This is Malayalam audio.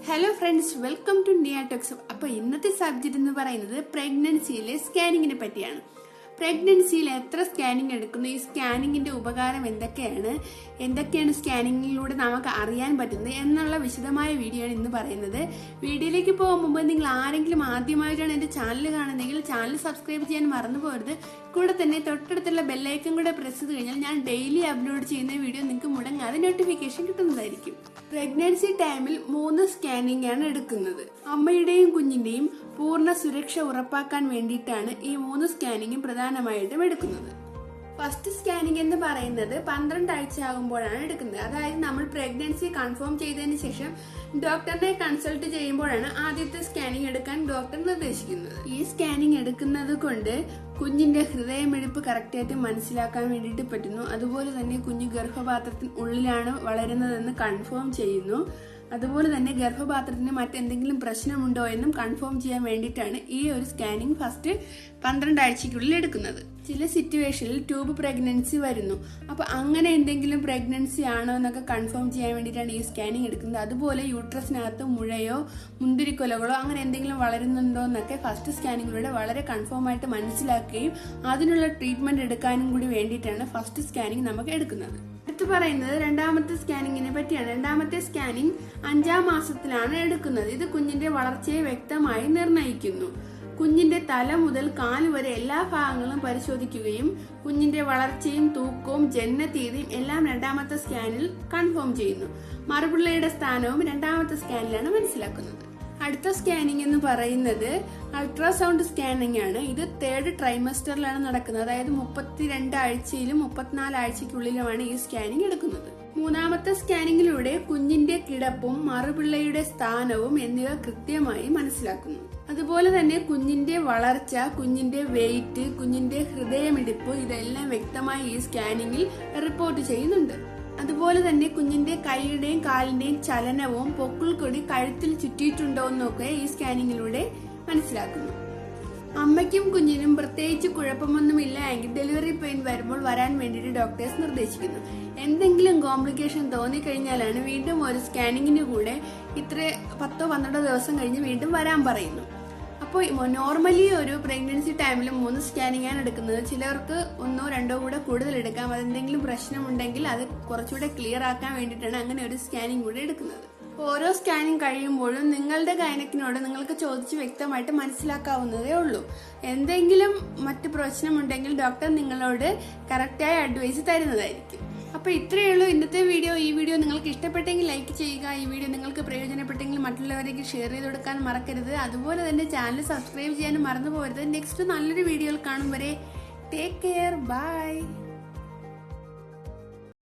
ഹലോ ഫ്രണ്ട്സ്, വെൽക്കം ടു നിയ ടോക്സ്. അപ്പോൾ ഇന്നത്തെ സബ്ജക്റ്റ് എന്ന് പറയുന്നത് പ്രഗ്നൻസിയിലെ സ്കാനിങ്ങിനെ പറ്റിയാണ്. പ്രഗ്നൻസിയിൽ എത്ര സ്കാനിങ് എടുക്കുന്നു, ഈ സ്കാനിങ്ങിന്റെ ഉപകാരം എന്തൊക്കെയാണ് സ്കാനിങ്ങിലൂടെ നമുക്ക് അറിയാൻ പറ്റുന്നത് എന്നുള്ള വിശദമായ വീഡിയോ ആണ് ഇന്ന് പറയുന്നത്. വീഡിയോയിലേക്ക് പോകും മുമ്പ് നിങ്ങൾ ആരെങ്കിലും ആദ്യമായിട്ടാണ് എന്റെ ചാനൽ കാണുന്നതെങ്കിൽ ചാനൽ സബ്സ്ക്രൈബ് ചെയ്യാൻ മറന്നു പോകരുത്. കൂടെ തന്നെ തൊട്ടടുത്തുള്ള ബെല്ലൈക്കൺ കൂടെ പ്രസ് ചെയ്ത് കഴിഞ്ഞാൽ ഞാൻ ഡെയിലി അപ്ലോഡ് ചെയ്യുന്ന വീഡിയോ നിങ്ങൾക്ക് മുടങ്ങാതെ നോട്ടിഫിക്കേഷൻ കിട്ടുന്നതായിരിക്കും. പ്രഗ്നൻസി ടൈമിൽ 3 സ്കാനിംഗ് ആണ് എടുക്കുന്നത്. അമ്മയുടെയും കുഞ്ഞിന്റെയും പൂർണ്ണ സുരക്ഷ ഉറപ്പാക്കാൻ വേണ്ടിയിട്ടാണ് ഈ 3 സ്കാനിങ്ങും പ്രധാനമായിട്ടും എടുക്കുന്നത്. ഫസ്റ്റ് സ്കാനിങ് എന്ന് പറയുന്നത് 12 ആഴ്ച ആകുമ്പോഴാണ് എടുക്കുന്നത്. അതായത് നമ്മൾ പ്രഗ്നൻസി കൺഫേം ചെയ്തതിന് ശേഷം ഡോക്ടറിനെ കൺസൾട്ട് ചെയ്യുമ്പോഴാണ് ആദ്യത്തെ സ്കാനിങ് എടുക്കാൻ ഡോക്ടർ നിർദ്ദേശിക്കുന്നത്. ഈ സ്കാനിങ് എടുക്കുന്നത് കൊണ്ട് കുഞ്ഞിന്റെ ഹൃദയമിടിപ്പ് കറക്റ്റായിട്ട് മനസ്സിലാക്കാൻ വേണ്ടിയിട്ട് പറ്റുന്നു. അതുപോലെ തന്നെ കുഞ്ഞ് ഗർഭപാത്രത്തിന് ഉള്ളിലാണ് വളരുന്നതെന്ന് കൺഫേം ചെയ്യുന്നു. അതുപോലെ തന്നെ ഗർഭപാത്രത്തിന് മറ്റെന്തെങ്കിലും പ്രശ്നമുണ്ടോ എന്നും കൺഫേം ചെയ്യാൻ വേണ്ടിയിട്ടാണ് ഈ ഒരു സ്കാനിങ് ഫസ്റ്റ് 12 ആഴ്ചയ്ക്കുള്ളിൽ എടുക്കുന്നത്. ചില സിറ്റുവേഷനിൽ ട്യൂബ് പ്രഗ്നൻസി വരുന്നു. അപ്പൊ അങ്ങനെ എന്തെങ്കിലും പ്രഗ്നൻസി ആണോ എന്നൊക്കെ കൺഫേം ചെയ്യാൻ വേണ്ടിയിട്ടാണ് ഈ സ്കാനിങ് എടുക്കുന്നത്. അതുപോലെ യൂട്രസിനകത്ത് മുഴയോ മുന്തിരിക്കൊലകളോ അങ്ങനെ എന്തെങ്കിലും വളരുന്നുണ്ടോ എന്നൊക്കെ ഫസ്റ്റ് സ്കാനിങ്ങിലൂടെ വളരെ കൺഫേം ആയിട്ട് മനസ്സിലാക്കുകയും അതിനുള്ള ട്രീറ്റ്മെന്റ് എടുക്കാനും കൂടി വേണ്ടിയിട്ടാണ് ഫസ്റ്റ് സ്കാനിങ് നമുക്ക് എടുക്കുന്നത്. അടുത്ത് പറയുന്നത് രണ്ടാമത്തെ സ്കാനിങ്ങിനെ പറ്റിയാണ്. രണ്ടാമത്തെ സ്കാനിങ് 5-ാം മാസത്തിലാണ് എടുക്കുന്നത്. ഇത് കുഞ്ഞിന്റെ വളർച്ചയെ വ്യക്തമായി നിർണ്ണയിക്കുന്നു. കുഞ്ഞിന്റെ തല മുതൽ കാല് വരെ എല്ലാ ഭാഗങ്ങളും പരിശോധിക്കുകയും കുഞ്ഞിന്റെ വളർച്ചയും തൂക്കവും ജനനതീയതിയും എല്ലാം രണ്ടാമത്തെ സ്കാനിൽ കൺഫേം ചെയ്യുന്നു. മറുപിള്ളയുടെ സ്ഥാനവും രണ്ടാമത്തെ സ്കാനിലാണ് മനസ്സിലാക്കുന്നത്. അടുത്ത സ്കാനിങ് എന്ന് പറയുന്നത് അൾട്രാസൗണ്ട് സ്കാനിങ് ആണ്. ഇത് 3rd ട്രൈമസ്റ്ററിലാണ് നടക്കുന്നത്. അതായത് 32 ആഴ്ചയിലും 34 ആഴ്ചയ്ക്കുള്ളിലുമാണ് ഈ സ്കാനിങ് എടുക്കുന്നത്. മൂന്നാമത്തെ സ്കാനിങ്ങിലൂടെ കുഞ്ഞിന്റെ കിടപ്പും മറുപിള്ളയുടെ സ്ഥാനവും എന്നിവ കൃത്യമായി മനസ്സിലാക്കുന്നു. അതുപോലെ തന്നെ കുഞ്ഞിന്റെ വളർച്ച, കുഞ്ഞിന്റെ വെയിറ്റ്, കുഞ്ഞിന്റെ ഹൃദയമിടിപ്പ് ഇതെല്ലാം വ്യക്തമായി ഈ സ്കാനിങ്ങിൽ റിപ്പോർട്ട് ചെയ്യുന്നുണ്ട്. അതുപോലെ തന്നെ കുഞ്ഞിന്റെ കൈയുടെയും കാലിന്റെയും ചലനവും പൊക്കിൾക്കൊടി കഴുത്തിൽ ചുറ്റിയിട്ടുണ്ടോ എന്നൊക്കെ ഈ സ്കാനിങ്ങിലൂടെ മനസ്സിലാക്കുന്നു. അമ്മയ്ക്കും കുഞ്ഞിനും പ്രത്യേകിച്ച് കുഴപ്പമൊന്നുമില്ല എങ്കിൽ ഡെലിവറി പെയിൻ വരുമ്പോൾ വരാൻ വേണ്ടിയിട്ട് ഡോക്ടേഴ്സ് നിർദ്ദേശിക്കുന്നു. എന്തെങ്കിലും കോംപ്ലിക്കേഷൻ തോന്നിക്കഴിഞ്ഞാലാണ് വീണ്ടും ഒരു സ്കാനിങ്ങിന് കൂടെ 10-12 ദിവസം കഴിഞ്ഞ് വീണ്ടും വരാൻ പറയുന്നു. അപ്പോൾ നോർമലി ഒരു പ്രഗ്നൻസി ടൈമിൽ 3 സ്കാനിങ് ആണ് എടുക്കുന്നത്. ചിലർക്ക് 1-2 കൂടെ കൂടുതൽ എടുക്കാം. അതെന്തെങ്കിലും പ്രശ്നമുണ്ടെങ്കിൽ അത് കുറച്ചുകൂടെ ക്ലിയർ ആക്കാൻ വേണ്ടിയിട്ടാണ് അങ്ങനെ ഒരു സ്കാനിങ് കൂടെ എടുക്കുന്നത്. ഓരോ സ്കാനിങ് കഴിയുമ്പോഴും നിങ്ങളുടെ ഗൈനക്കിനോട് നിങ്ങൾക്ക് ചോദിച്ച് വ്യക്തമായിട്ട് മനസ്സിലാക്കാവുന്നതേ ഉള്ളൂ. എന്തെങ്കിലും മറ്റു പ്രശ്നമുണ്ടെങ്കിൽ ഡോക്ടർ നിങ്ങളോട് കറക്റ്റായ അഡ്വൈസ് തരുന്നതായിരിക്കും. അപ്പൊ ഇത്രയേ ഉള്ളൂ ഇന്നത്തെ വീഡിയോ. ഈ വീഡിയോ നിങ്ങൾക്ക് ഇഷ്ടപ്പെട്ടെങ്കിൽ ലൈക്ക് ചെയ്യുക. ഈ വീഡിയോ നിങ്ങൾക്ക് പ്രയോജനപ്പെട്ടെങ്കിൽ മറ്റുള്ളവരേക്ക് ഷെയർ ചെയ്ത് കൊടുക്കാൻ മറക്കരുത്. അതുപോലെ തന്നെ ചാനൽ സബ്സ്ക്രൈബ് ചെയ്യാനും മറന്നു പോകരുത്. നെക്സ്റ്റ് നല്ലൊരു വീഡിയോയിൽ കാണും വരെ ടേക്ക് കെയർ, ബൈ.